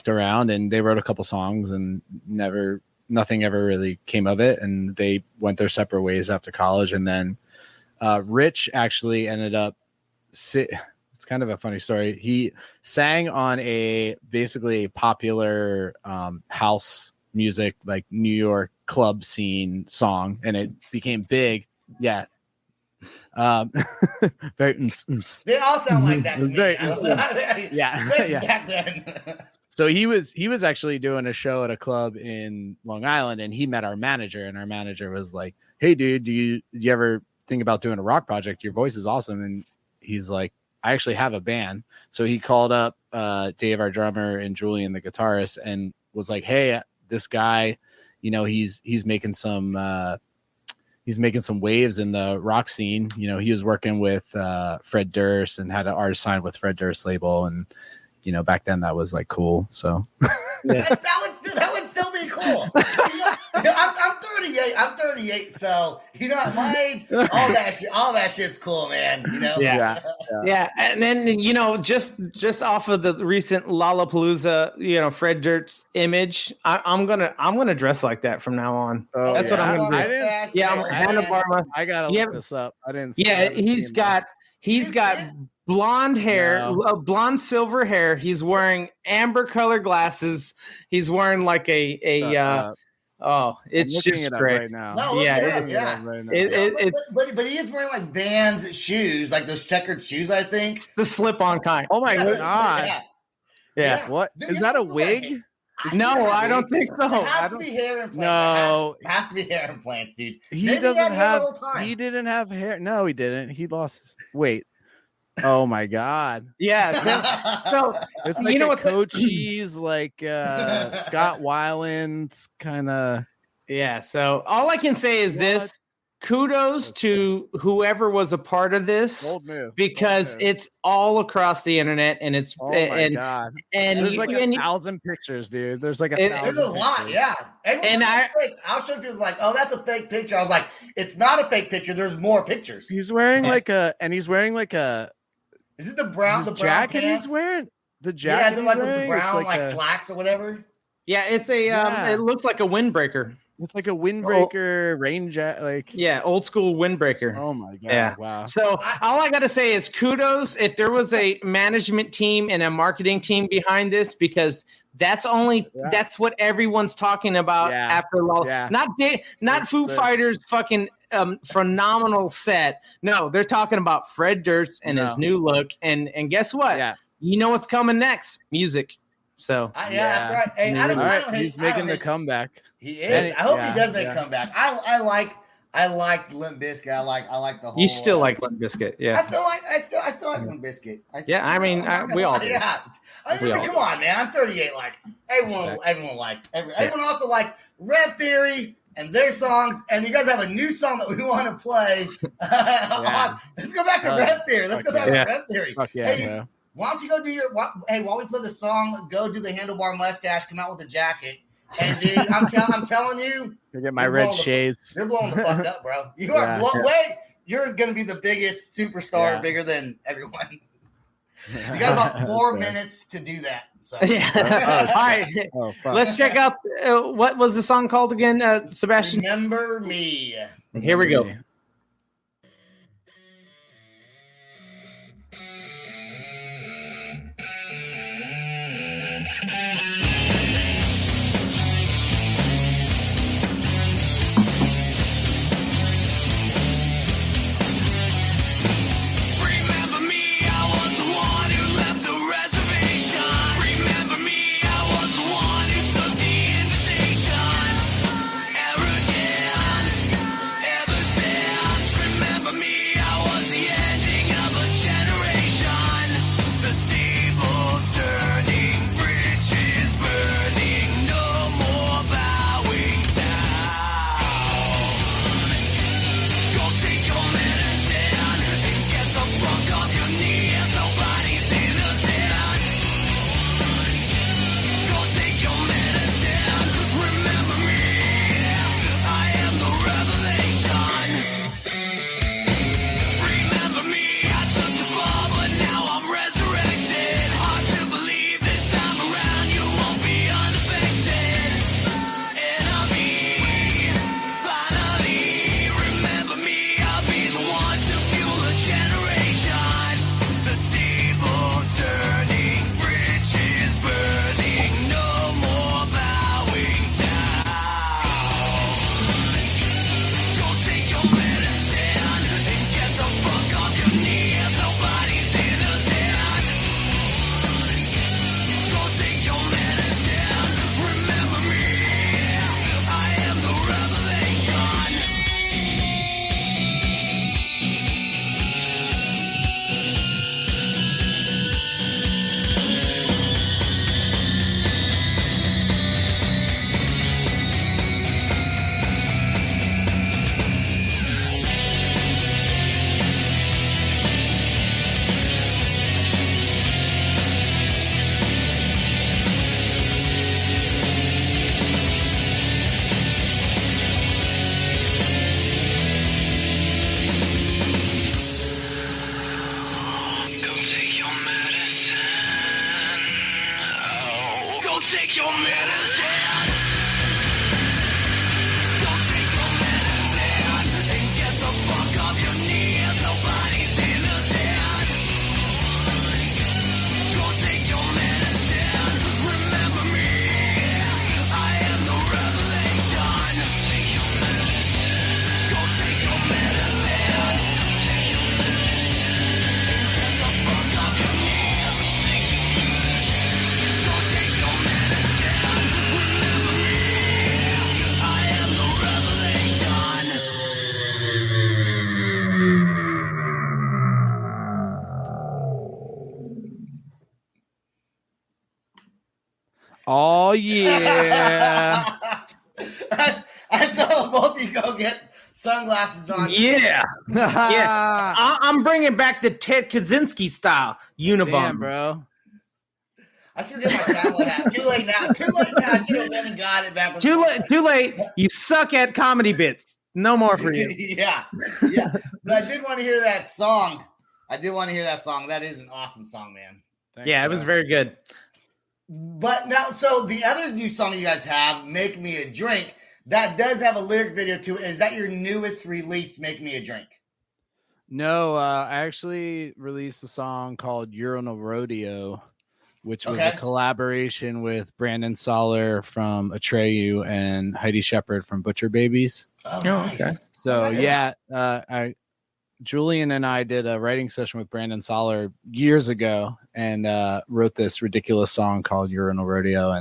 fucked around and they wrote a couple songs and nothing ever really came of it. And they went their separate ways after college. And then Rich actually ended up it's kind of a funny story. He sang on basically a popular house music, like New York club scene song, and it became big. Yeah. Very they all sound like that to me. Very yeah. Back then. So he was actually doing a show at a club in Long Island, and he met our manager, and our manager was like, "Hey dude, do you ever think about doing a rock project? Your voice is awesome." And he's like, "I actually have a band." So he called up Dave, our drummer, and Julian, the guitarist, and was like, "Hey, this guy, you know, he's making some waves in the rock scene. You know, he was working with Fred Durst and had an artist signed with Fred Durst label, and you know, back then that was like cool." So yeah. that would still be cool. I'm 38. I'm 38. So you know, at my age, all that shit's cool, man. You know. Yeah. And then you know, just off of the recent Lollapalooza, you know, Fred Durst's image, I'm gonna dress like that from now on. Oh, that's what I'm gonna do. I gotta look this up. I didn't. Yeah, he's got blonde hair, blonde silver hair. He's wearing amber colored glasses. He's wearing like it's just great right now. No, but he is wearing like Vans shoes, like those checkered shoes. I think the slip-on kind. Oh my god! Yeah. What is that? A wig? No, I don't think so. It has to be hair implants. No, it has to be hair implants, dude. He doesn't have. He didn't have hair. No, he didn't. He lost his. Wait. Oh my god. Yeah. So it's like, you know, what Cochise, like Scott Weiland's kind of. Yeah. So all I can say is this: kudos to whoever was a part of this, because it's all across the internet, and it's god. And there's like 1,000 pictures, dude. There's like 1,000. There's a lot, yeah. And I'll show you like, oh, that's a fake picture. I was like, it's not a fake picture. There's more pictures. He's wearing like a. Is it the brown jacket pants? He's wearing? The jacket. Yeah, is it like with the brown like slacks or whatever? Yeah, it's it looks like a windbreaker. It's like a windbreaker, rain jacket, old school windbreaker. Oh my god! Yeah. Wow. So all I gotta say is kudos if there was a management team and a marketing team behind this, because that's what everyone's talking about after not Foo Fighters fucking phenomenal set. No, they're talking about Fred Durst and his new look, and guess what? Yeah. You know what's coming next? Music. So that's right. Hey, I don't hate, he's making the comeback. He is. I hope he does make a comeback. I like Limp Bizkit. I like the whole. You still like Limp Bizkit, yeah? I still like Limp Bizkit. I mean, we all do. Yeah. Come on, man. I'm 38. Like everyone liked. Everyone also liked Rev Theory and their songs. And you guys have a new song that we want to play. Let's go back to Rev Theory. Let's go talk about Rev Theory. Hey, why don't you go do your? While we play the song, go do the handlebar mustache. Come out with a jacket. And dude, I'm telling you, get my red shades. You're blowing the fuck up, bro. You are you're gonna be the biggest superstar, bigger than everyone. You got about 4 minutes to do that. So. All right, let's check out what was the song called again, Sebastian? Remember Me. Here we go. take your medicine. Go take your medicine and get the fuck off your knees. Nobody's innocent. Go take your medicine. Remember me. I am the revelation. Go take your medicine. Get the fuck off your knees. Go take your medicine. Remember me. I am the revelation. Oh yeah. I saw both of you go get sunglasses on. Yeah. I'm bringing back the Ted Kaczynski style Unabomber. Damn, bro. I should get my cowboy hat. Too late now. I should have went and got it back. Too late. You suck at comedy bits. No more for you. yeah. But I did want to hear that song. That is an awesome song, man. Yeah, it was very good. But now, so the other new song you guys have, Make Me a Drink, that does have a lyric video to it. Is that your newest release, Make Me a Drink? No, I actually released a song called You're on a Rodeo, which was a collaboration with Brandon Soller from Atreyu and Heidi Shepard from Butcher Babies. Oh, nice. Okay. So Julian and I did a writing session with Brandon Soller years ago and wrote this ridiculous song called You're on a Rodeo.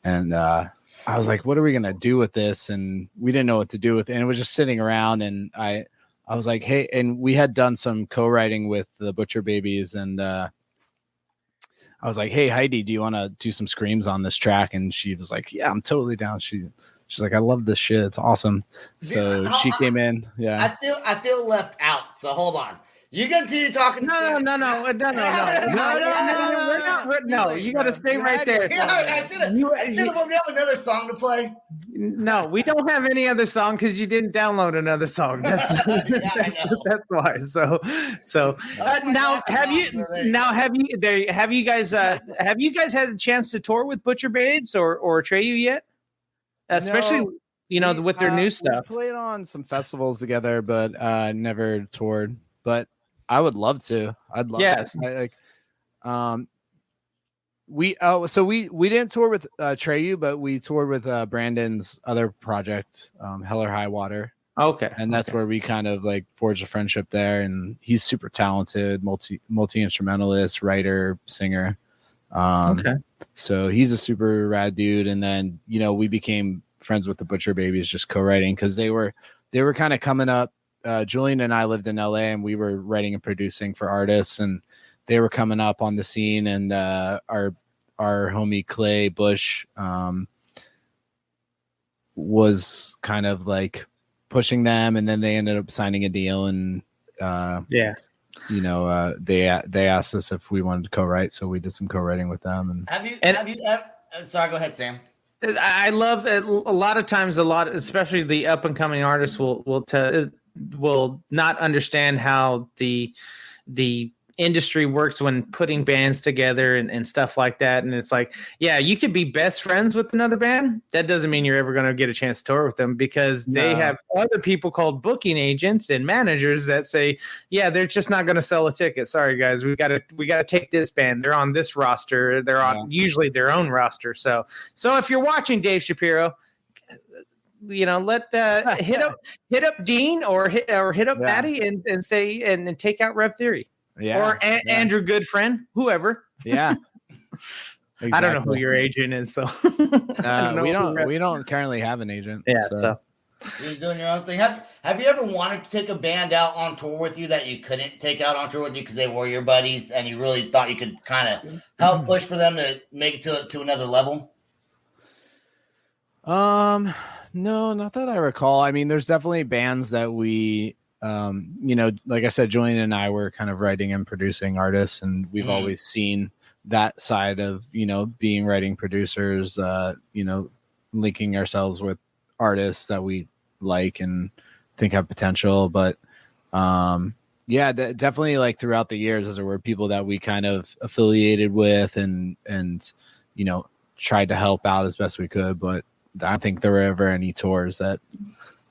And I was like, what are we going to do with this? And we didn't know what to do with it. And it was just sitting around. And I was like, hey, and we had done some co-writing with the Butcher Babies. And I was like, hey, Heidi, do you want to do some screams on this track? And she was like, yeah, I'm totally down. She's like, I love this shit. It's awesome. So she came in. Yeah. I feel left out. So hold on. You continue talking. No. You got to stay right there. Yeah, I should have opened up another song to play. No, we don't have any other song because you didn't download another song. That's why. So now have you guys had a chance to tour with Butcher Babes or Atreyu yet? Especially, with their new stuff. We played on some festivals together, but never toured. But I would love to. I'd love to. We didn't tour with Treyu, but we toured with Brandon's other project, Hell or High Water. Okay. And that's where we kind of like forged a friendship there. And he's super talented, multi-instrumentalist, writer, singer. So he's a super rad dude. And then, we became friends with the Butcher Babies, just co-writing because they were kind of coming up. Julian and I lived in LA and we were writing and producing for artists, and they were coming up on the scene. And our homie Clay Bush was kind of like pushing them, and then they ended up signing a deal. And they asked us if we wanted to co-write, so we did some co-writing with them. And sorry, go ahead, Sam. I love it. A lot of times, especially the up and coming artists will not understand how the industry works when putting bands together and stuff like that. And it's like, yeah, you could be best friends with another band. That doesn't mean you're ever going to get a chance to tour with them, because they have other people called booking agents and managers that say, yeah, they're just not going to sell a ticket. Sorry guys, we got to take this band. They're on this roster. They're on usually their own roster. So if you're watching, Dave Shapiro, hit up Dean or hit up Maddie and say and take out Rev Theory. Or Andrew Goodfriend, whoever. Yeah. Exactly. I don't know who your agent is, so we don't currently have an agent. Yeah, so you're doing your own thing. Have you ever wanted to take a band out on tour with you that you couldn't take out on tour with you because they were your buddies and you really thought you could kind of help push for them to make it to another level? No, not that I recall. I mean, there's definitely bands that we like I said, Julian and I were kind of writing and producing artists, and we've always seen that side of, being writing producers, linking ourselves with artists that we like and think have potential. But definitely like throughout the years, there were people that we kind of affiliated with and tried to help out as best we could, but I don't think there were ever any tours that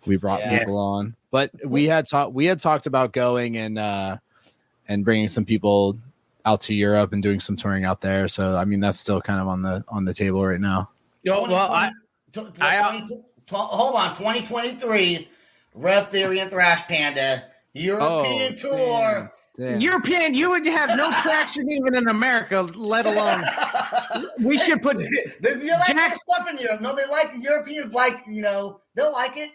we brought people on. But we had talked about going and bringing some people out to Europe and doing some touring out there. So I mean, that's still kind of on the table right now. Hold on, 2023, Rev Theory and Thrash Panda European tour. Damn. European, you would have no traction even in America, let alone. We should put. They like stuff in Europe. No, they like the Europeans. Like they'll like it.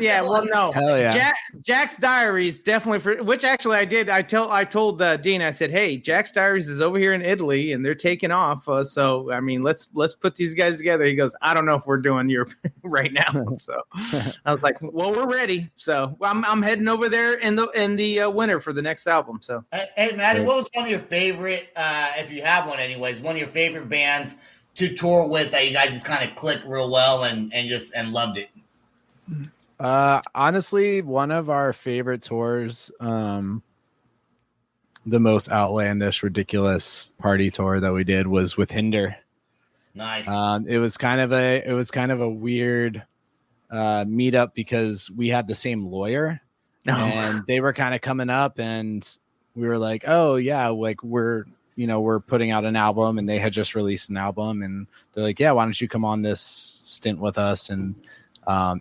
No. Hell yeah. Jack's Diaries definitely which actually I did. I told Dean, I said, hey, Jack's Diaries is over here in Italy and they're taking off. So I mean, let's put these guys together. He goes, I don't know if we're doing Europe right now. So I was like, well, we're ready. So I'm heading over there in the winter for the next album. So hey, Maddie, what was one of your favorite, if you have one, anyways, one of your favorite bands to tour with that you guys just kind of clicked real well and loved it? Honestly, one of our favorite tours, the most outlandish, ridiculous party tour that we did was with Hinder. Nice. It was kind of a weird meetup because we had the same lawyer and they were kind of coming up and we were like, oh yeah, like we're putting out an album and they had just released an album and they're like, yeah, why don't you come on this stint with us? And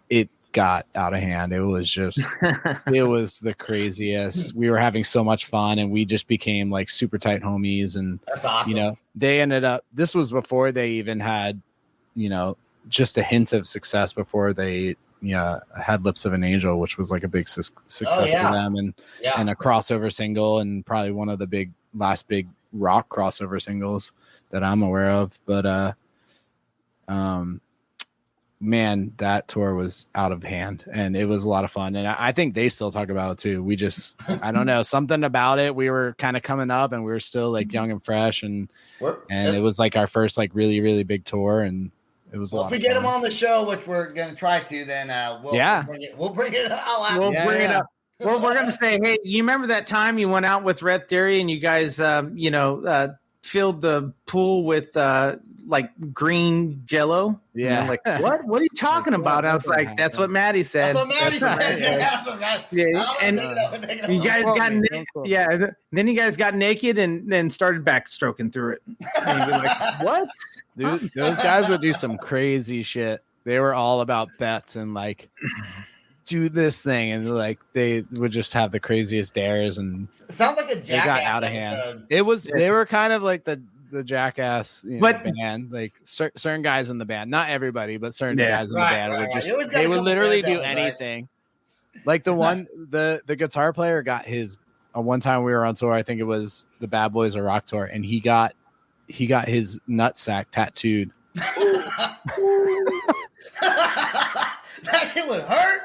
it got out of hand. It was just it was the craziest. We were having so much fun and we just became like super tight homies. And that's awesome. They ended up, this was before they even had just a hint of success, before they had Lips of an Angel, which was like a big success for them, and a crossover single, and probably one of the last big rock crossover singles that I'm aware of. But man, that tour was out of hand and it was a lot of fun. And I think they still talk about it too. We just, I don't know, something about it. We were kind of coming up and we were still like young and fresh and it was like our first like really, really big tour. And it was a lot of fun. If we get them on the show, which we're going to try to, then we'll bring it out. We'll bring it up. Well, we're going to say, hey, you remember that time you went out with Rev Theory and you guys, filled the pool with like green Jello? Yeah. Like, what? What are you talking about? I was like, that's what Maddie said. That's what Maddie said. Yeah, and you guys got naked. Yeah, then you guys got naked and then started backstroking through it. And you'd be like, what? Dude, those guys would do some crazy shit. They were all about bets and like do this thing, and like they would just have the craziest dares, and sounds like a Jackass got out of hand. It was they were kind of like the Jackass band, like certain guys in the band, not everybody, but certain guys in the band would just they would literally do anything. Like the guitar player got his one time we were on tour, I think it was the Bad Boys of Rock tour, and he got his nutsack tattooed. That shit would hurt.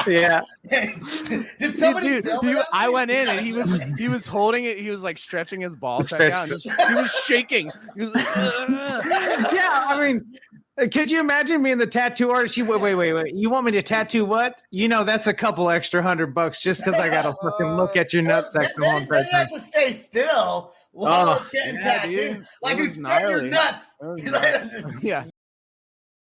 Yeah. Did somebody? I went in and he was holding it. He was like stretching his ball sack out. He was shaking. He was like, yeah. I mean, could you imagine me in the tattoo artist? Wait. You want me to tattoo what? That's a couple extra $100 just because I got to fucking look at your nutsack. Then you have to stay still. While it's getting tattooed. Like you spread your nuts. Yeah.